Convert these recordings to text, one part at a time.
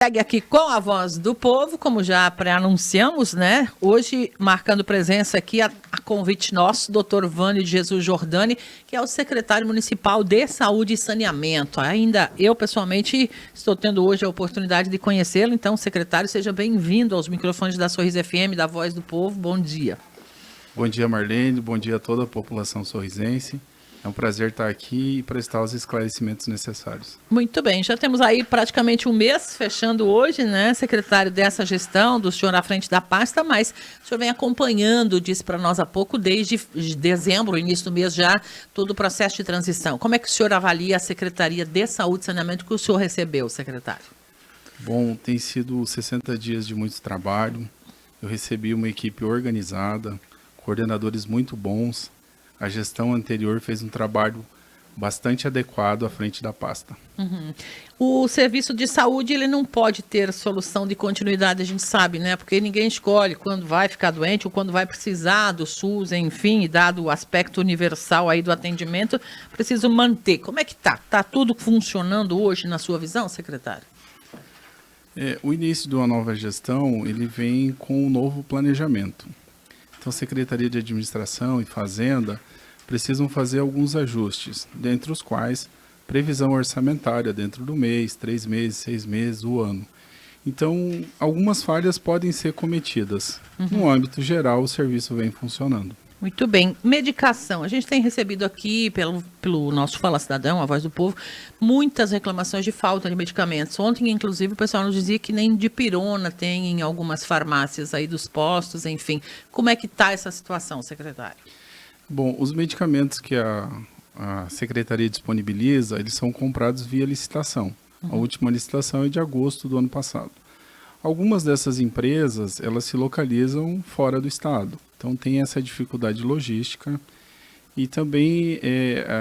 Segue aqui com a Voz do Povo, como já pré-anunciamos, né? Hoje, marcando presença aqui, a convite nosso, Dr. Vânio de Jesus Jordani, que é o secretário municipal de Saúde e Saneamento. Ainda eu, pessoalmente, estou tendo hoje a oportunidade de conhecê-lo. Então, secretário, seja bem-vindo aos microfones da Sorriso FM, da Voz do Povo. Bom dia. Bom dia, Marlene. Bom dia a toda a população sorrisense. É um prazer estar aqui e prestar os esclarecimentos necessários. Muito bem, já temos aí praticamente um mês fechando hoje, né, secretário, dessa gestão, do senhor à frente da pasta, mas o senhor vem acompanhando, disse para nós há pouco, desde dezembro, início do mês já, todo o processo de transição. Como é que o senhor avalia a Secretaria de Saúde e Saneamento que o senhor recebeu, secretário? Bom, tem sido 60 dias de muito trabalho. Eu recebi uma equipe organizada, coordenadores muito bons. A gestão anterior fez um trabalho bastante adequado à frente da pasta. Uhum. O serviço de saúde, ele não pode ter solução de continuidade, a gente sabe, né? Porque ninguém escolhe quando vai ficar doente ou quando vai precisar do SUS, enfim, dado o aspecto universal aí do atendimento, preciso manter. Como é que tá? Tá tudo funcionando hoje na sua visão, secretário? O início de uma nova gestão, ele vem com um novo planejamento. Então, a Secretaria de Administração e Fazenda precisam fazer alguns ajustes, dentre os quais previsão orçamentária dentro do mês, 3 meses, 6 meses, o ano. Então, algumas falhas podem ser cometidas. No âmbito geral, o serviço vem funcionando. Muito bem. Medicação. A gente tem recebido aqui, pelo nosso Fala Cidadão, a Voz do Povo, muitas reclamações de falta de medicamentos. Ontem, inclusive, o pessoal nos dizia que nem dipirona tem em algumas farmácias aí dos postos, enfim. Como é que está essa situação, secretário? Bom, os medicamentos que a Secretaria disponibiliza, eles são comprados via licitação. A última licitação é de agosto do ano passado. Algumas dessas empresas, elas se localizam fora do estado. Então, tem essa dificuldade logística e também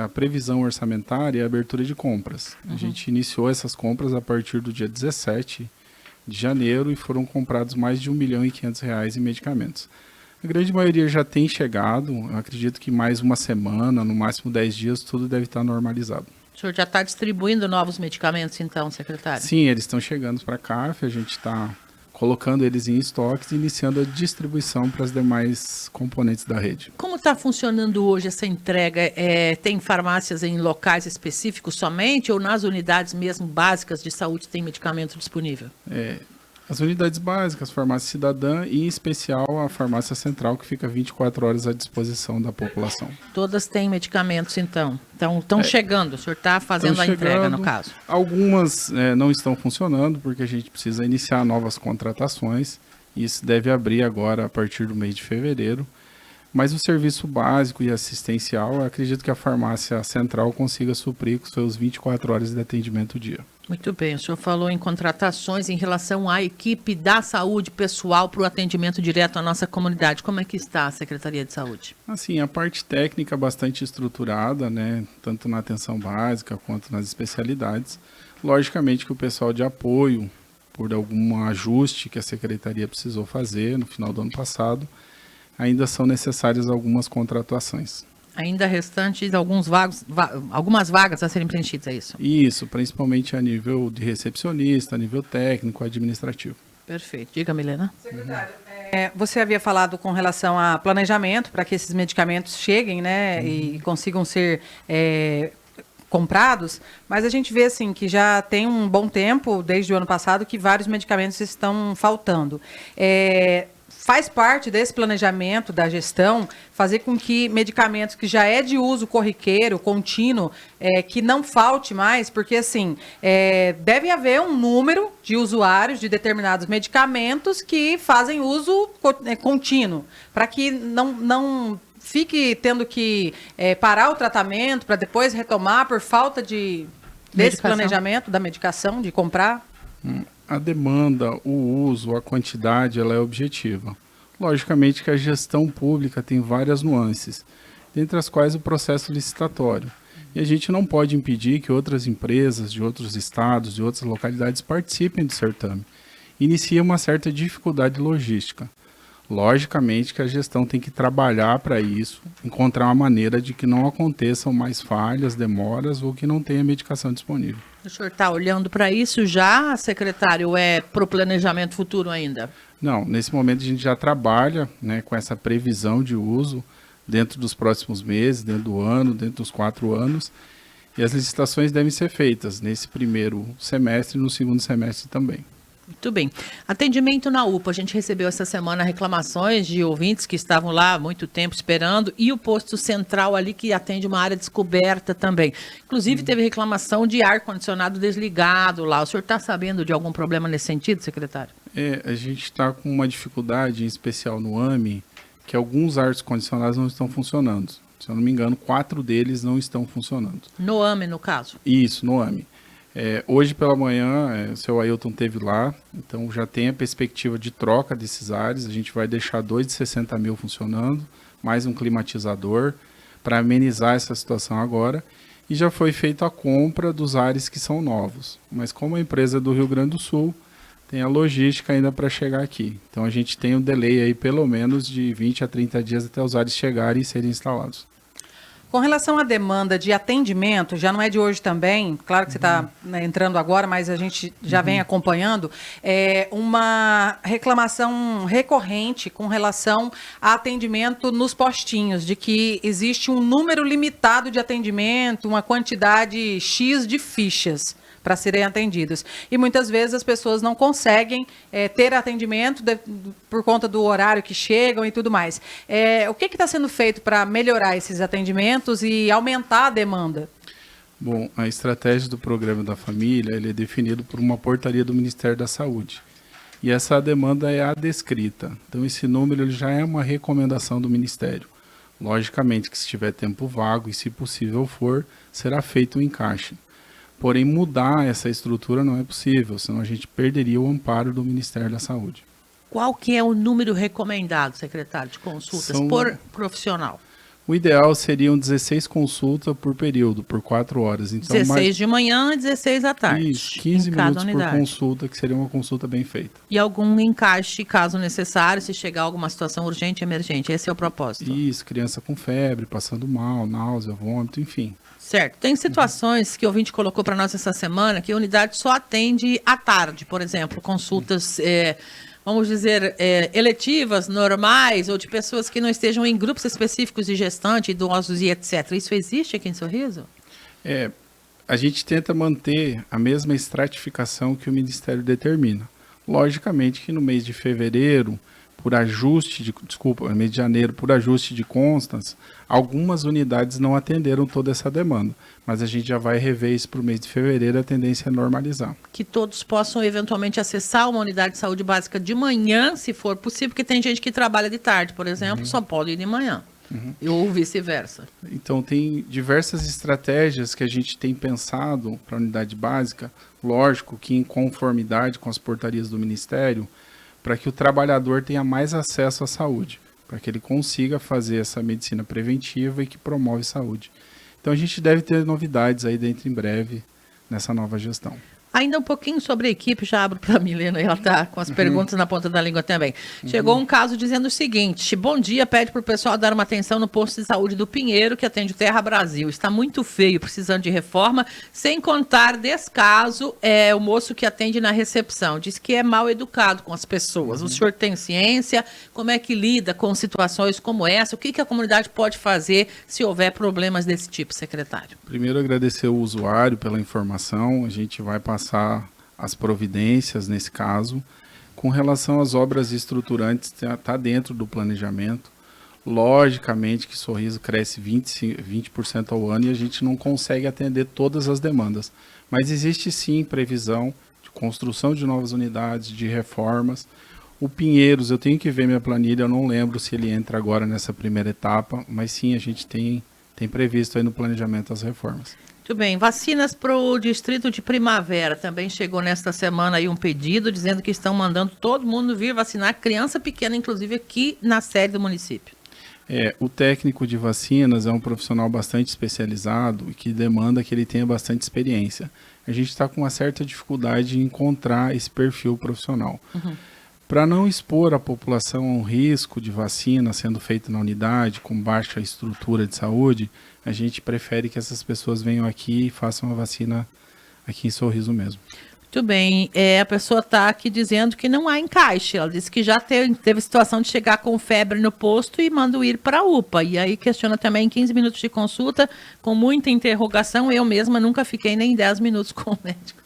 a previsão orçamentária e a abertura de compras. A gente iniciou essas compras a partir do dia 17 de janeiro e foram comprados mais de R$ 1.500.000 em medicamentos. A grande maioria já tem chegado, eu acredito que mais uma semana, no máximo 10 dias, tudo deve estar normalizado. O senhor já está distribuindo novos medicamentos, então, secretário? Sim, eles estão chegando para a CAF, a gente está colocando eles em estoques e iniciando a distribuição para as demais componentes da rede. Como está funcionando hoje essa entrega? Tem farmácias em locais específicos somente ou nas unidades mesmo básicas de saúde tem medicamento disponível? As unidades básicas, farmácia cidadã e, em especial, a farmácia central, que fica 24 horas à disposição da população. Todas têm medicamentos, então? Estão chegando, o senhor está fazendo a entrega, no caso? Algumas não estão funcionando, porque a gente precisa iniciar novas contratações. Isso deve abrir agora a partir do mês de fevereiro. Mas o serviço básico e assistencial, eu acredito que a farmácia central consiga suprir com seus 24 horas de atendimento dia. Muito bem, o senhor falou em contratações em relação à equipe da saúde pessoal para o atendimento direto à nossa comunidade. Como é que está a Secretaria de Saúde? Assim, a parte técnica bastante estruturada, né, tanto na atenção básica quanto nas especialidades. Logicamente que o pessoal de apoio, por algum ajuste que a Secretaria precisou fazer no final do ano passado, ainda são necessárias algumas contratações. Ainda restantes algumas vagas a serem preenchidas, é isso? Isso, principalmente a nível de recepcionista, a nível técnico, administrativo. Perfeito. Diga, Milena. Secretário, você havia falado com relação a planejamento para que esses medicamentos cheguem, né, e consigam ser comprados, mas a gente vê assim que já tem um bom tempo, desde o ano passado, que vários medicamentos estão faltando. Faz parte desse planejamento da gestão fazer com que medicamentos que já é de uso corriqueiro, contínuo, que não falte mais, porque assim, deve haver um número de usuários de determinados medicamentos que fazem uso contínuo, para que não fique tendo que parar o tratamento para depois retomar por falta desse planejamento da medicação, de comprar. A demanda, o uso, a quantidade, ela é objetiva. Logicamente que a gestão pública tem várias nuances, dentre as quais o processo licitatório. E a gente não pode impedir que outras empresas de outros estados, de outras localidades participem do certame. Inicia uma certa dificuldade logística. Logicamente que a gestão tem que trabalhar para isso, encontrar uma maneira de que não aconteçam mais falhas, demoras ou que não tenha medicação disponível. O senhor está olhando para isso já, secretário, ou é para o planejamento futuro ainda? Não, nesse momento a gente já trabalha, né, com essa previsão de uso dentro dos próximos meses, dentro do ano, dentro dos 4 anos. E as licitações devem ser feitas nesse primeiro semestre e no segundo semestre também. Muito bem. Atendimento na UPA. A gente recebeu essa semana reclamações de ouvintes que estavam lá há muito tempo esperando e o posto central ali que atende uma área descoberta também. Inclusive teve reclamação de ar-condicionado desligado lá. O senhor está sabendo de algum problema nesse sentido, secretário? A gente está com uma dificuldade, em especial no AME, que alguns ar-condicionados não estão funcionando. Se eu não me engano, 4 deles não estão funcionando. No AME, no caso? Isso, no AME. Hoje pela manhã, o seu Ailton esteve lá, então já tem a perspectiva de troca desses ares. A gente vai deixar 2 de 60 mil funcionando, mais um climatizador, para amenizar essa situação agora. E já foi feita a compra dos ares que são novos. Mas como a empresa é do Rio Grande do Sul, tem a logística ainda para chegar aqui. Então a gente tem um delay aí pelo menos de 20 a 30 dias até os ares chegarem e serem instalados. Com relação à demanda de atendimento, já não é de hoje também, claro que você está entrando agora, mas a gente já vem acompanhando, uma reclamação recorrente com relação a atendimento nos postinhos, de que existe um número limitado de atendimento, uma quantidade X de fichas para serem atendidas. E muitas vezes as pessoas não conseguem ter atendimento por conta do horário que chegam e tudo mais. O que está sendo feito para melhorar esses atendimentos e aumentar a demanda? Bom, a estratégia do Programa da Família ele é definido por uma portaria do Ministério da Saúde. E essa demanda é a descrita. Então esse número ele já é uma recomendação do Ministério. Logicamente que se tiver tempo vago e se possível for, será feito um encaixe. Porém, mudar essa estrutura não é possível, senão a gente perderia o amparo do Ministério da Saúde. Qual que é o número recomendado, secretário, de consultas por profissional? O ideal seriam 16 consultas por período, por 4 horas. Então, 16 de manhã e 16 à tarde. Isso, 15 minutos por consulta, que seria uma consulta bem feita. E algum encaixe, caso necessário, se chegar a alguma situação urgente e emergente. Esse é o propósito. Isso, criança com febre, passando mal, náusea, vômito, enfim. Certo. Tem situações que o ouvinte colocou para nós essa semana que a unidade só atende à tarde, por exemplo, consultas, vamos dizer, eletivas, normais, ou de pessoas que não estejam em grupos específicos de gestante, idosos e etc. Isso existe aqui em Sorriso? A gente tenta manter a mesma estratificação que o Ministério determina. Logicamente que no mês de fevereiro, no mês de janeiro, por ajuste de constas, algumas unidades não atenderam toda essa demanda. Mas a gente já vai rever isso para o mês de fevereiro, a tendência é normalizar. Que todos possam eventualmente acessar uma unidade de saúde básica de manhã, se for possível, porque tem gente que trabalha de tarde, por exemplo, só pode ir de manhã. Ou vice-versa. Então, tem diversas estratégias que a gente tem pensado para a unidade básica, lógico que em conformidade com as portarias do Ministério, para que o trabalhador tenha mais acesso à saúde, para que ele consiga fazer essa medicina preventiva e que promove saúde. Então a gente deve ter novidades aí dentro em breve nessa nova gestão. Ainda um pouquinho sobre a equipe, já abro para a Milena, ela está com as perguntas na ponta da língua também. Chegou um caso dizendo o seguinte: bom dia, pede para o pessoal dar uma atenção no posto de saúde do Pinheiro, que atende o Terra Brasil. Está muito feio, precisando de reforma, sem contar desse caso, o moço que atende na recepção. Diz que é mal educado com as pessoas. O senhor tem ciência? Como é que lida com situações como essa? O que a comunidade pode fazer se houver problemas desse tipo, secretário? Primeiro, agradecer o usuário pela informação. A gente vai passar as providências nesse caso. Com relação às obras estruturantes, está dentro do planejamento. Logicamente que Sorriso cresce 20% ao ano e a gente não consegue atender todas as demandas. Mas existe sim previsão de construção de novas unidades, de reformas. O Pinheiros, eu tenho que ver minha planilha, eu não lembro se ele entra agora nessa primeira etapa, mas sim, a gente tem previsto aí no planejamento as reformas. Muito bem, vacinas para o Distrito de Primavera. Também chegou nesta semana aí um pedido dizendo que estão mandando todo mundo vir vacinar, criança pequena, inclusive aqui na sede do município. O técnico de vacinas é um profissional bastante especializado e que demanda que ele tenha bastante experiência. A gente está com uma certa dificuldade em encontrar esse perfil profissional. Para não expor a população a um risco de vacina sendo feita na unidade, com baixa estrutura de saúde, a gente prefere que essas pessoas venham aqui e façam a vacina aqui em Sorriso mesmo. Muito bem. A pessoa está aqui dizendo que não há encaixe. Ela disse que já teve situação de chegar com febre no posto e manda ir para a UPA. E aí questiona também 15 minutos de consulta, com muita interrogação. Eu mesma nunca fiquei nem 10 minutos com o médico.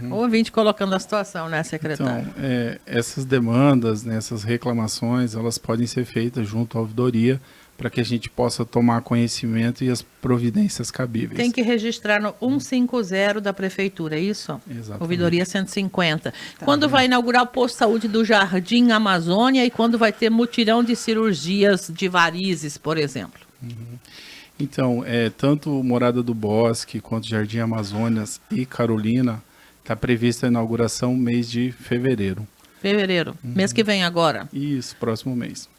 O ouvinte colocando a situação, né, secretário? Então, essas demandas, né, essas reclamações, elas podem ser feitas junto à ouvidoria para que a gente possa tomar conhecimento e as providências cabíveis. Tem que registrar no 150 da prefeitura, é isso? Exatamente. Ouvidoria 150. Quando vai inaugurar o posto de saúde do Jardim Amazônia e quando vai ter mutirão de cirurgias de varizes, por exemplo? Então, tanto Morada do Bosque, quanto Jardim Amazonas e Carolina, está prevista a inauguração no mês de fevereiro. Fevereiro, mês que vem agora. Isso, próximo mês.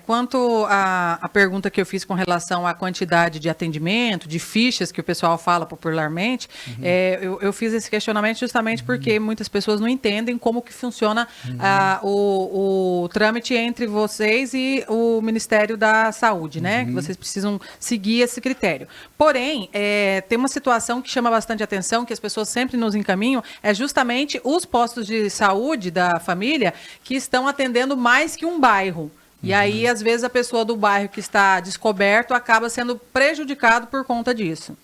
Quanto à pergunta que eu fiz com relação à quantidade de atendimento, de fichas que o pessoal fala popularmente, eu fiz esse questionamento justamente porque muitas pessoas não entendem como que funciona o trâmite entre vocês e o Ministério da Saúde, né? Que vocês precisam seguir esse critério. Porém, tem uma situação que chama bastante atenção, que as pessoas sempre nos encaminham, é justamente os postos de saúde da família que estão atendendo mais que um bairro. E aí, às vezes, a pessoa do bairro que está descoberto acaba sendo prejudicado por conta disso.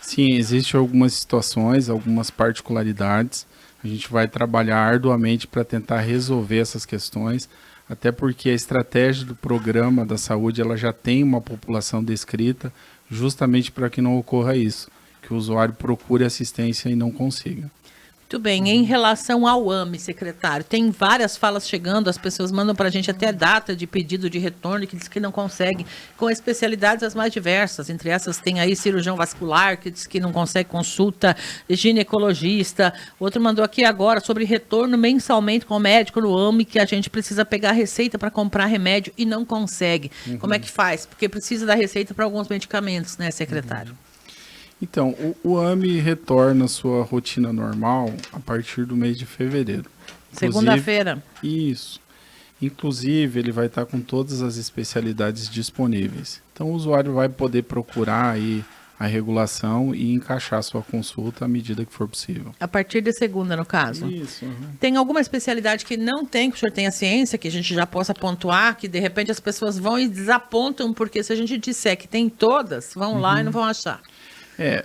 Sim, existem algumas situações, algumas particularidades. A gente vai trabalhar arduamente para tentar resolver essas questões, até porque a estratégia do programa da saúde ela já tem uma população descrita, justamente para que não ocorra isso, que o usuário procure assistência e não consiga. Muito bem. Em relação ao AME, secretário, tem várias falas chegando, as pessoas mandam para a gente até data de pedido de retorno, que diz que não consegue, com especialidades as mais diversas. Entre essas tem aí cirurgião vascular, que diz que não consegue consulta, ginecologista. Outro mandou aqui agora sobre retorno mensalmente com o médico no AME, que a gente precisa pegar a receita para comprar remédio e não consegue. Como é que faz? Porque precisa da receita para alguns medicamentos, né, secretário? Então, o AME retorna à sua rotina normal a partir do mês de fevereiro. Segunda-feira. Isso. Inclusive, ele vai estar com todas as especialidades disponíveis. Então, o usuário vai poder procurar aí a regulação e encaixar sua consulta à medida que for possível. A partir de segunda, no caso? Isso. Tem alguma especialidade que não tem, que o senhor tem a ciência, que a gente já possa pontuar, que de repente as pessoas vão e desapontam, porque se a gente disser que tem todas, vão lá e não vão achar.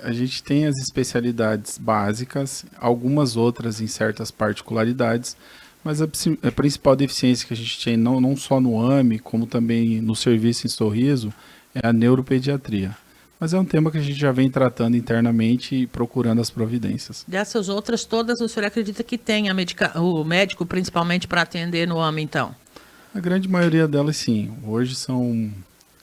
A gente tem as especialidades básicas, algumas outras em certas particularidades, mas a principal deficiência que a gente tem, não só no AME, como também no serviço em Sorriso, é a neuropediatria. Mas é um tema que a gente já vem tratando internamente e procurando as providências. Dessas outras todas, o senhor acredita que tem o médico, principalmente, para atender no AME, então? A grande maioria delas, sim. Hoje são,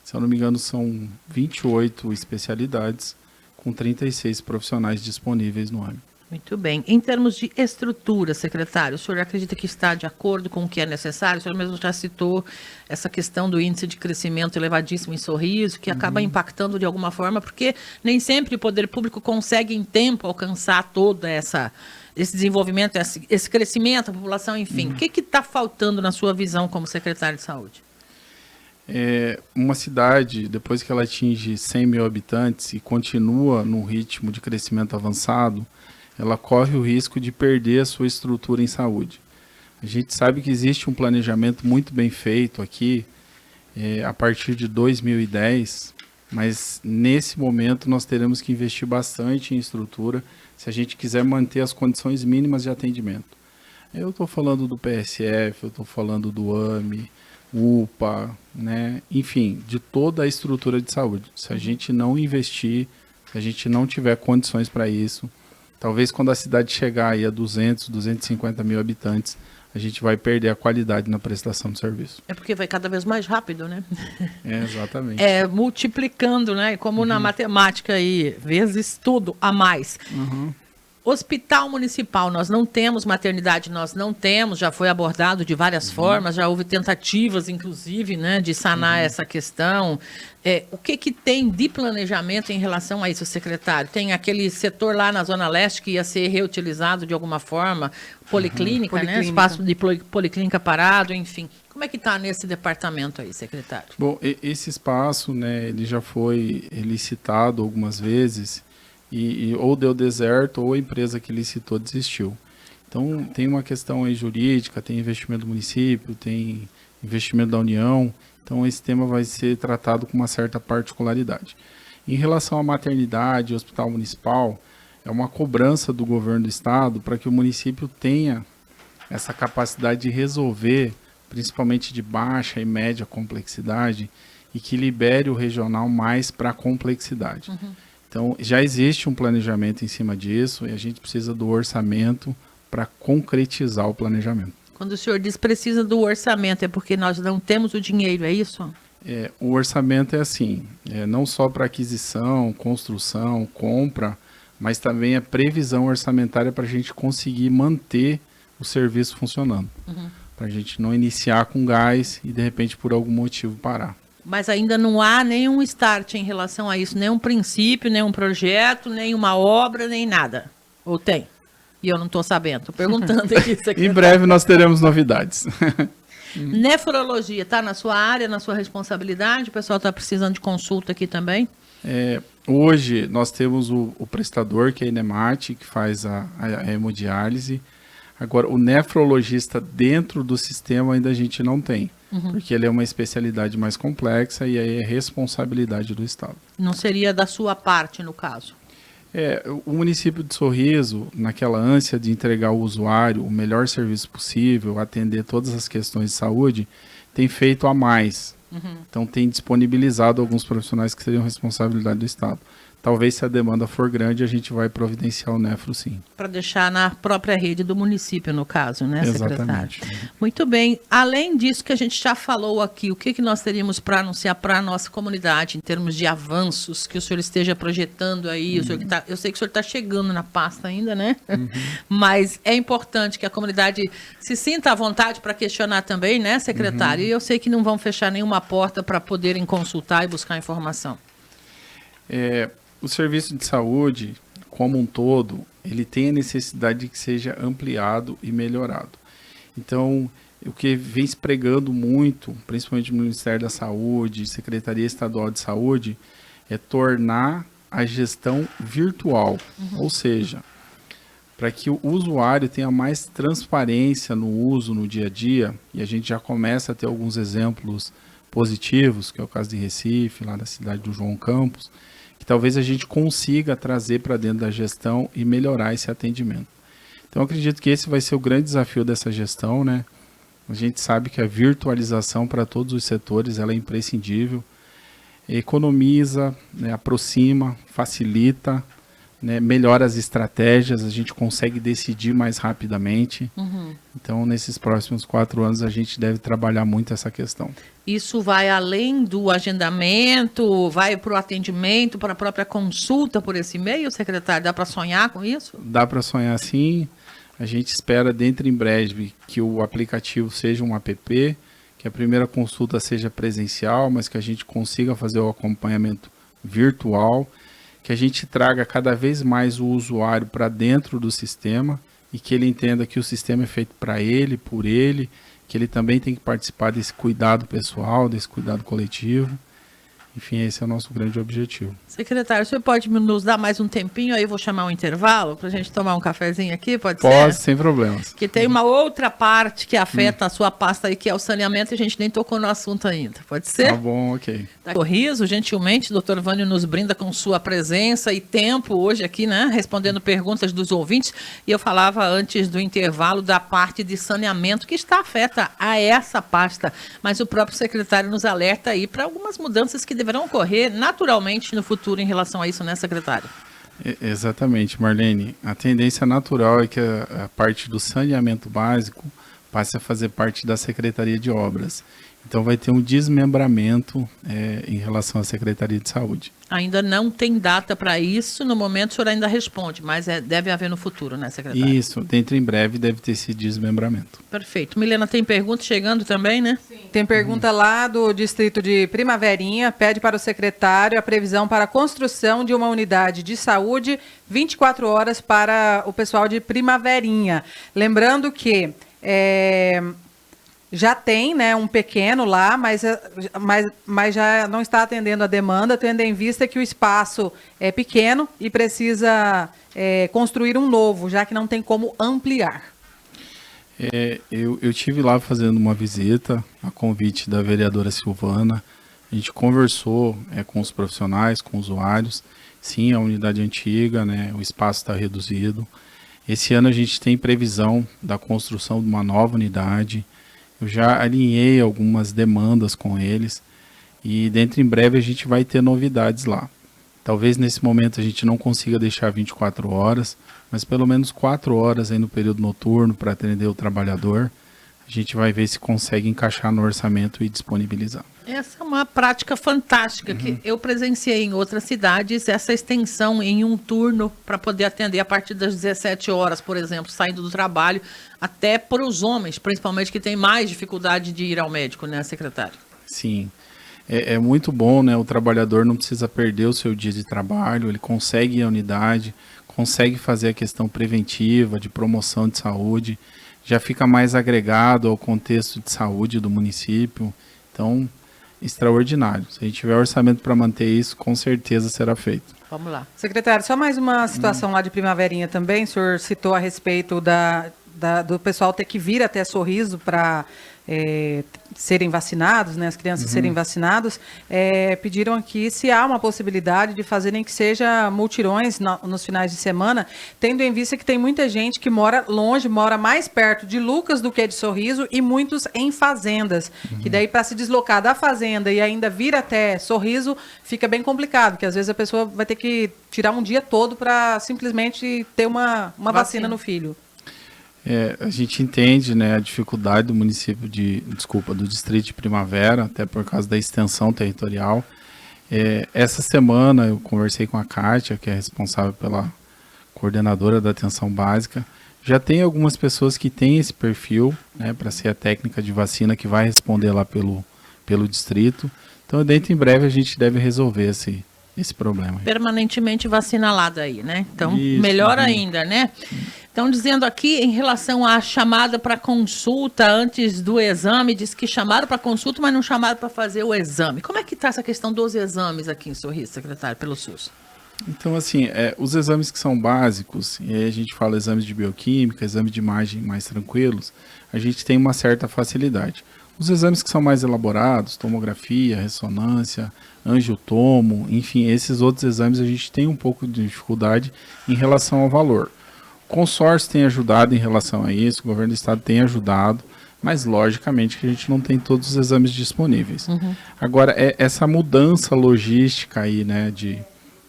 se eu não me engano, são 28 especialidades, com 36 profissionais disponíveis no AME. Muito bem. Em termos de estrutura, secretário, o senhor acredita que está de acordo com o que é necessário? O senhor mesmo já citou essa questão do índice de crescimento elevadíssimo em Sorriso, que acaba impactando de alguma forma, porque nem sempre o poder público consegue em tempo alcançar todo esse desenvolvimento, esse crescimento, a população, enfim. O que está faltando na sua visão como secretário de saúde? Uma cidade, depois que ela atinge 100 mil habitantes e continua num ritmo de crescimento avançado, ela corre o risco de perder a sua estrutura em saúde. A gente sabe que existe um planejamento muito bem feito aqui, a partir de 2010, mas nesse momento nós teremos que investir bastante em estrutura se a gente quiser manter as condições mínimas de atendimento. Eu estou falando do PSF, eu estou falando do AME, UPA, né? Enfim, de toda a estrutura de saúde. Se a gente não investir, se a gente não tiver condições para isso, talvez quando a cidade chegar aí a 200, 250 mil habitantes, a gente vai perder a qualidade na prestação de serviço. É porque vai cada vez mais rápido, né? Exatamente. Multiplicando, né? Como na matemática aí, vezes tudo a mais. Hospital municipal, nós não temos, maternidade nós não temos, já foi abordado de várias formas, já houve tentativas, inclusive, né, de sanar essa questão. O que tem de planejamento em relação a isso, secretário? Tem aquele setor lá na Zona Leste que ia ser reutilizado de alguma forma, policlínica, né? Espaço de policlínica parado, enfim. Como é que está nesse departamento aí, secretário? Bom, esse espaço, né, ele já foi licitado algumas vezes ou deu deserto ou a empresa que licitou desistiu. Então, tem uma questão aí jurídica, tem investimento do município, tem investimento da União. Então, esse tema vai ser tratado com uma certa particularidade. Em relação à maternidade, hospital municipal, é uma cobrança do governo do estado para que o município tenha essa capacidade de resolver, principalmente de baixa e média complexidade, e que libere o regional mais para a complexidade. Então, já existe um planejamento em cima disso e a gente precisa do orçamento para concretizar o planejamento. Quando o senhor diz precisa do orçamento, é porque nós não temos o dinheiro, é isso? O orçamento é assim, não só para aquisição, construção, compra, mas também a previsão orçamentária para a gente conseguir manter o serviço funcionando. Para a gente não iniciar com gás e de repente por algum motivo parar. Mas ainda não há nenhum start em relação a isso, nenhum princípio, nenhum projeto, nenhuma obra, nem nada. Ou tem? E eu não estou sabendo, estou perguntando aqui. Em breve nós teremos novidades. Nefrologia, está na sua área, na sua responsabilidade? O pessoal está precisando de consulta aqui também? Hoje nós temos o prestador, que é a Enemate, que faz a hemodiálise. Agora, o nefrologista dentro do sistema ainda a gente não tem, porque ele é uma especialidade mais complexa e aí é responsabilidade do Estado. Não seria da sua parte, no caso? O município de Sorriso, naquela ânsia de entregar ao usuário o melhor serviço possível, atender todas as questões de saúde, tem feito a mais. Então tem disponibilizado alguns profissionais que seriam responsabilidade do Estado. Talvez, se a demanda for grande, a gente vai providenciar o nefro, sim. Para deixar na própria rede do município, no caso, né, Exatamente. secretário? Muito bem. Além disso que a gente já falou aqui, o que nós teríamos para anunciar para a nossa comunidade, em termos de avanços que o senhor esteja projetando aí? O senhor eu sei que o senhor está chegando na pasta ainda, né? Mas é importante que a comunidade se sinta à vontade para questionar também, né, secretário? E eu sei que não vão fechar nenhuma porta para poderem consultar e buscar informação. O serviço de saúde, como um todo, ele tem a necessidade de que seja ampliado e melhorado. Então, o que vem se pregando muito, principalmente no Ministério da Saúde, Secretaria Estadual de Saúde, é tornar a gestão virtual. Ou seja, para que o usuário tenha mais transparência no uso no dia a dia, e a gente já começa a ter alguns exemplos positivos, que é o caso de Recife, lá da cidade do João Campos, que talvez a gente consiga trazer para dentro da gestão e melhorar esse atendimento. Então, eu acredito que esse vai ser o grande desafio dessa gestão, né? A gente sabe que a virtualização para todos os setores ela é imprescindível, economiza, né, aproxima, facilita, né, melhora as estratégias, a gente consegue decidir mais rapidamente. Então, nesses próximos 4 anos, a gente deve trabalhar muito essa questão. Isso vai além do agendamento, vai para o atendimento, para a própria consulta por esse meio, secretário? Dá para sonhar com isso? Dá para sonhar sim. A gente espera dentro em breve que o aplicativo seja um app, que a primeira consulta seja presencial, mas que a gente consiga fazer o acompanhamento virtual, que a gente traga cada vez mais o usuário para dentro do sistema e que ele entenda que o sistema é feito para ele, por ele, que ele também tem que participar desse cuidado pessoal, desse cuidado coletivo. Enfim, esse é o nosso grande objetivo. Secretário, o senhor pode nos dar mais um tempinho, aí eu vou chamar um intervalo para a gente tomar um cafezinho aqui, pode ser? Pode, sem problemas. Que tem uma outra parte que afeta a sua pasta aí, que é o saneamento, e a gente nem tocou no assunto ainda, pode ser? Tá bom, ok. Sorriso, gentilmente, doutor Vânio nos brinda com sua presença e tempo hoje aqui, né, respondendo perguntas dos ouvintes, e eu falava antes do intervalo da parte de saneamento que está afeta a essa pasta, mas o próprio secretário nos alerta aí para algumas mudanças que deverão ocorrer naturalmente no futuro em relação a isso, né, secretário? Exatamente, Marlene. A tendência natural é que a parte do saneamento básico passe a fazer parte da Secretaria de Obras. Então vai ter um desmembramento em relação à Secretaria de Saúde. Ainda não tem data para isso, no momento o senhor ainda responde, mas deve haver no futuro, né, secretário? Isso, dentro em breve deve ter esse desmembramento. Perfeito. Milena, tem pergunta chegando também, né? Sim. Tem pergunta lá do distrito de Primaverinha, pede para o secretário a previsão para a construção de uma unidade de saúde 24 horas para o pessoal de Primaverinha. Lembrando que já tem, né, um pequeno lá, mas já não está atendendo a demanda, tendo em vista que o espaço é pequeno e precisa construir um novo, já que não tem como ampliar. Eu tive lá fazendo uma visita a convite da vereadora Silvana. A gente conversou com os profissionais, com os usuários. Sim, a unidade antiga, né, o espaço está reduzido. Esse ano a gente tem previsão da construção de uma nova unidade. Eu já alinhei algumas demandas com eles e dentro em breve a gente vai ter novidades lá. Talvez nesse momento a gente não consiga deixar 24 horas, mas pelo menos 4 horas aí no período noturno para atender o trabalhador. A gente vai ver se consegue encaixar no orçamento e disponibilizar. Essa é uma prática fantástica que eu presenciei em outras cidades, essa extensão em um turno para poder atender a partir das 17 horas, por exemplo, saindo do trabalho, até para os homens, principalmente que têm mais dificuldade de ir ao médico, né, secretário? Sim, é muito bom, né? O trabalhador não precisa perder o seu dia de trabalho, ele consegue ir à unidade, consegue fazer a questão preventiva, de promoção de saúde, já fica mais agregado ao contexto de saúde do município. Então, extraordinário. Se a gente tiver orçamento para manter isso, com certeza será feito. Vamos lá. Secretário, só mais uma situação lá de Primaverinha também. O senhor citou a respeito do pessoal ter que vir até Sorriso para serem vacinados, né, as crianças serem vacinadas. Pediram aqui se há uma possibilidade de fazerem que seja multirões nos finais de semana, tendo em vista que tem muita gente que mora longe, mora mais perto de Lucas do que de Sorriso e muitos em fazendas, que daí para se deslocar da fazenda e ainda vir até Sorriso fica bem complicado, porque às vezes a pessoa vai ter que tirar um dia todo para simplesmente ter uma vacina no filho. A gente entende, né, a dificuldade do município do distrito de Primavera, até por causa da extensão territorial. Essa semana eu conversei com a Kátia, que é responsável pela coordenadora da atenção básica. Já tem algumas pessoas que têm esse perfil, né, para ser a técnica de vacina que vai responder lá pelo distrito. Então, dentro em breve a gente deve resolver esse problema. Permanentemente vacinalada aí, né? Então, isso, melhor ainda, né? Estão dizendo aqui, em relação à chamada para consulta antes do exame, diz que chamaram para consulta, mas não chamaram para fazer o exame. Como é que está essa questão dos exames aqui em Sorriso, secretário, pelo SUS? Então, assim, os exames que são básicos, e aí a gente fala exames de bioquímica, exames de imagem mais tranquilos, a gente tem uma certa facilidade. Os exames que são mais elaborados, tomografia, ressonância, angiotomo, enfim, esses outros exames a gente tem um pouco de dificuldade em relação ao valor. O consórcio tem ajudado em relação a isso, o governo do estado tem ajudado, mas logicamente que a gente não tem todos os exames disponíveis. Agora, essa mudança logística aí, né, de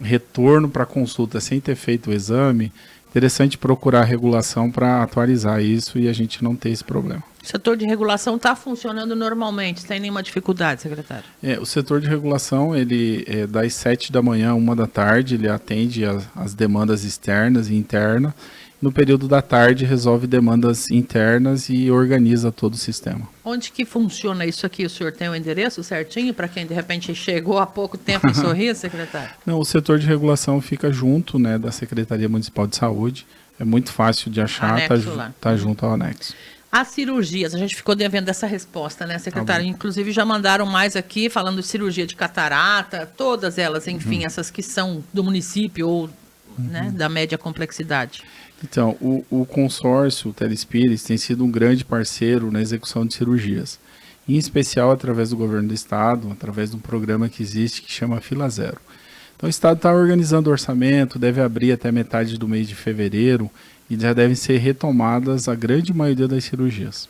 retorno para consulta sem ter feito o exame, interessante procurar a regulação para atualizar isso e a gente não ter esse problema. O setor de regulação está funcionando normalmente, sem nenhuma dificuldade, secretário? O setor de regulação, ele das 7 da manhã a 1 da tarde, ele atende as demandas externas e internas. No período da tarde, resolve demandas internas e organiza todo o sistema. Onde que funciona isso aqui? O senhor tem o endereço certinho para quem, de repente, chegou há pouco tempo em Sorriso, secretário? Não, o setor de regulação fica junto, né, da Secretaria Municipal de Saúde. É muito fácil de achar, tá junto ao anexo. As cirurgias, a gente ficou devendo essa resposta, né, secretário? Inclusive já mandaram mais aqui, falando de cirurgia de catarata, todas elas, enfim, essas que são do município ou né, da média complexidade. Então, o consórcio Telespires tem sido um grande parceiro na execução de cirurgias, em especial através do governo do estado, através de um programa que existe que chama Fila Zero. Então, o estado está organizando o orçamento, deve abrir até metade do mês de fevereiro e já devem ser retomadas a grande maioria das cirurgias.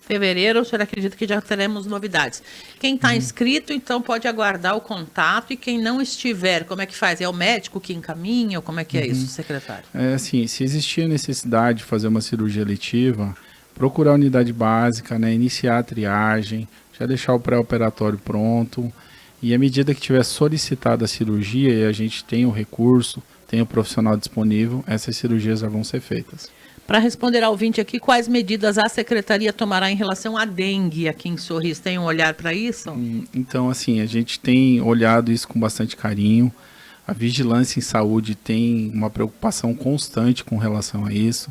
Fevereiro, o senhor acredita que já teremos novidades. Quem está inscrito, então, pode aguardar o contato, e quem não estiver, como é que faz? É o médico que encaminha, ou como é que é isso, secretário? Assim, se existir a necessidade de fazer uma cirurgia letiva, procurar a unidade básica, né, iniciar a triagem, já deixar o pré-operatório pronto, e à medida que tiver solicitada a cirurgia e a gente tem o recurso, tem o profissional disponível, essas cirurgias já vão ser feitas. Para responder ao ouvinte aqui, quais medidas a secretaria tomará em relação à dengue aqui em Sorriso? Tem um olhar para isso? Então, assim, a gente tem olhado isso com bastante carinho. A vigilância em saúde tem uma preocupação constante com relação a isso.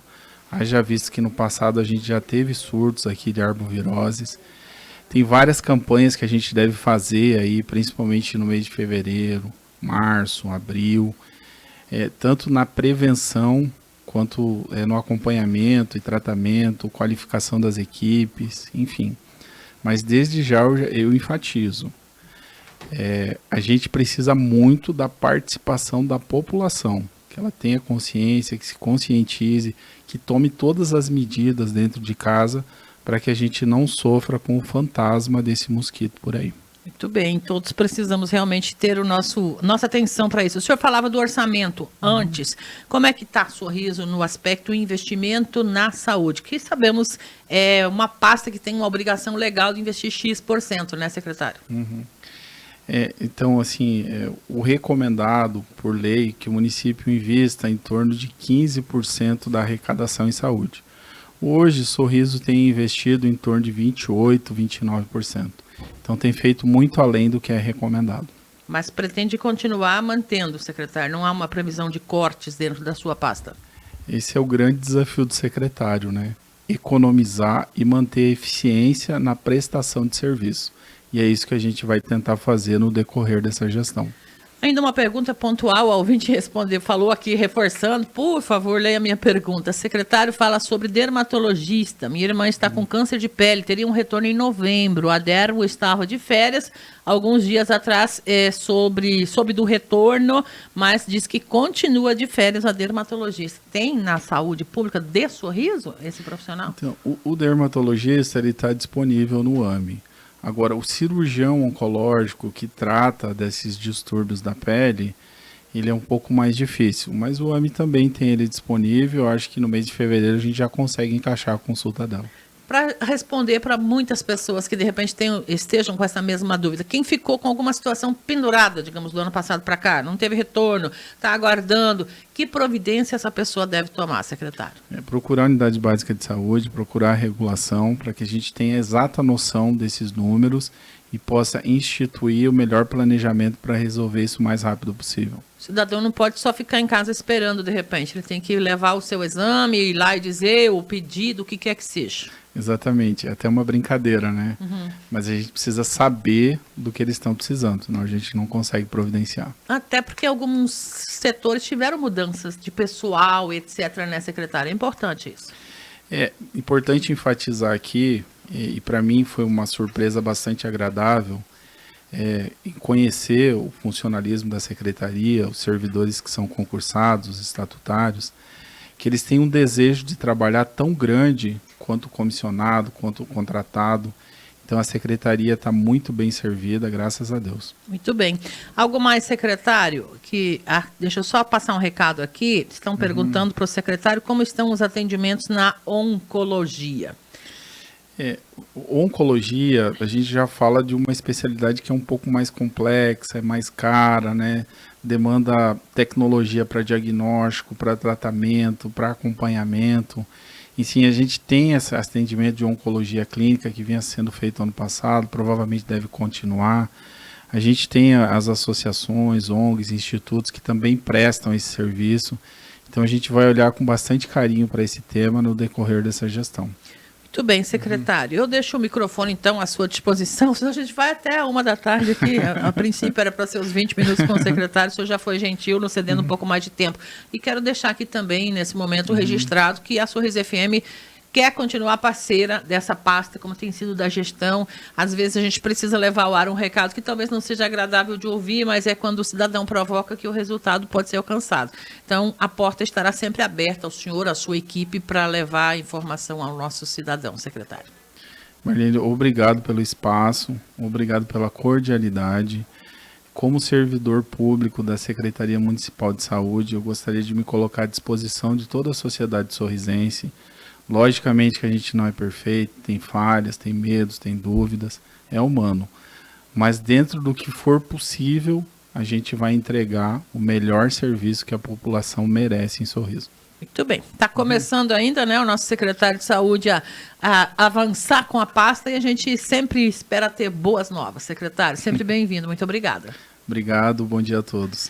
Haja visto que no passado a gente já teve surtos aqui de arboviroses. Tem várias campanhas que a gente deve fazer aí, principalmente no mês de fevereiro, março, abril, tanto na prevenção quanto no acompanhamento e tratamento, qualificação das equipes, enfim. Mas desde já eu enfatizo, a gente precisa muito da participação da população, que ela tenha consciência, que se conscientize, que tome todas as medidas dentro de casa para que a gente não sofra com o fantasma desse mosquito por aí. Muito bem, todos precisamos realmente ter nossa atenção para isso. O senhor falava do orçamento antes. Como é que está Sorriso no aspecto investimento na saúde? Que sabemos é uma pasta que tem uma obrigação legal de investir X%, né, secretário? Então, assim, o recomendado por lei que o município invista em torno de 15% da arrecadação em saúde. Hoje, Sorriso tem investido em torno de 28%, 29%. Então, tem feito muito além do que é recomendado. Mas pretende continuar mantendo, secretário? Não há uma previsão de cortes dentro da sua pasta? Esse é o grande desafio do secretário, né? Economizar e manter eficiência na prestação de serviço. E é isso que a gente vai tentar fazer no decorrer dessa gestão. Ainda uma pergunta pontual, o ouvinte respondeu, falou aqui, reforçando, por favor, leia a minha pergunta. Secretário fala sobre dermatologista. Minha irmã está com câncer de pele, teria um retorno em novembro. A Dermo estava de férias alguns dias atrás sobre do retorno, mas diz que continua de férias a dermatologista. Tem na saúde pública de Sorriso esse profissional? Então, o dermatologista está disponível no AME. Agora, o cirurgião oncológico que trata desses distúrbios da pele, ele é um pouco mais difícil, mas o AME também tem ele disponível. Eu acho que no mês de fevereiro a gente já consegue encaixar a consulta dela. Para responder para muitas pessoas que de repente estejam com essa mesma dúvida, quem ficou com alguma situação pendurada, digamos, do ano passado para cá, não teve retorno, está aguardando, que providência essa pessoa deve tomar, secretário? Procurar a unidade básica de saúde, procurar a regulação, para que a gente tenha exata noção desses números e possa instituir o melhor planejamento para resolver isso o mais rápido possível. O cidadão não pode só ficar em casa esperando de repente, ele tem que levar o seu exame, ir lá e dizer o pedido, o que quer que seja. Exatamente, é até uma brincadeira, né? Mas a gente precisa saber do que eles estão precisando, senão a gente não consegue providenciar. Até porque alguns setores tiveram mudanças de pessoal, etc, né, secretário? É importante isso. É importante enfatizar aqui, e para mim foi uma surpresa bastante agradável, em conhecer o funcionalismo da secretaria, os servidores que são concursados, os estatutários, que eles têm um desejo de trabalhar tão grande quanto o comissionado, quanto o contratado. Então a secretaria está muito bem servida, graças a Deus. Muito bem. Algo mais, secretário? Deixa eu só passar um recado aqui. Estão perguntando para o secretário como estão os atendimentos na oncologia. Oncologia, a gente já fala de uma especialidade que é um pouco mais complexa, é mais cara, né? Demanda tecnologia para diagnóstico, para tratamento, para acompanhamento. E sim, a gente tem esse atendimento de oncologia clínica que vinha sendo feito ano passado, provavelmente deve continuar. A gente tem as associações, ONGs, institutos que também prestam esse serviço. Então a gente vai olhar com bastante carinho para esse tema no decorrer dessa gestão. Muito bem, secretário. Eu deixo o microfone, então, à sua disposição. Senão a gente vai até 1h da tarde aqui. A princípio era para ser os 20 minutos com o secretário. O senhor já foi gentil, nos cedendo um pouco mais de tempo. E quero deixar aqui também, nesse momento, registrado que a Sorriso FM quer continuar parceira dessa pasta, como tem sido da gestão. Às vezes a gente precisa levar ao ar um recado que talvez não seja agradável de ouvir, mas é quando o cidadão provoca que o resultado pode ser alcançado. Então, a porta estará sempre aberta ao senhor, à sua equipe, para levar a informação ao nosso cidadão, secretário. Marlene, obrigado pelo espaço, obrigado pela cordialidade. Como servidor público da Secretaria Municipal de Saúde, eu gostaria de me colocar à disposição de toda a sociedade sorrisense. Logicamente que a gente não é perfeito, tem falhas, tem medos, tem dúvidas, é humano. Mas dentro do que for possível, a gente vai entregar o melhor serviço que a população merece em Sorriso. Muito bem. Está começando ainda, né, o nosso secretário de saúde a avançar com a pasta e a gente sempre espera ter boas novas, secretário. Sempre bem-vindo. Muito obrigada. Obrigado, bom dia a todos.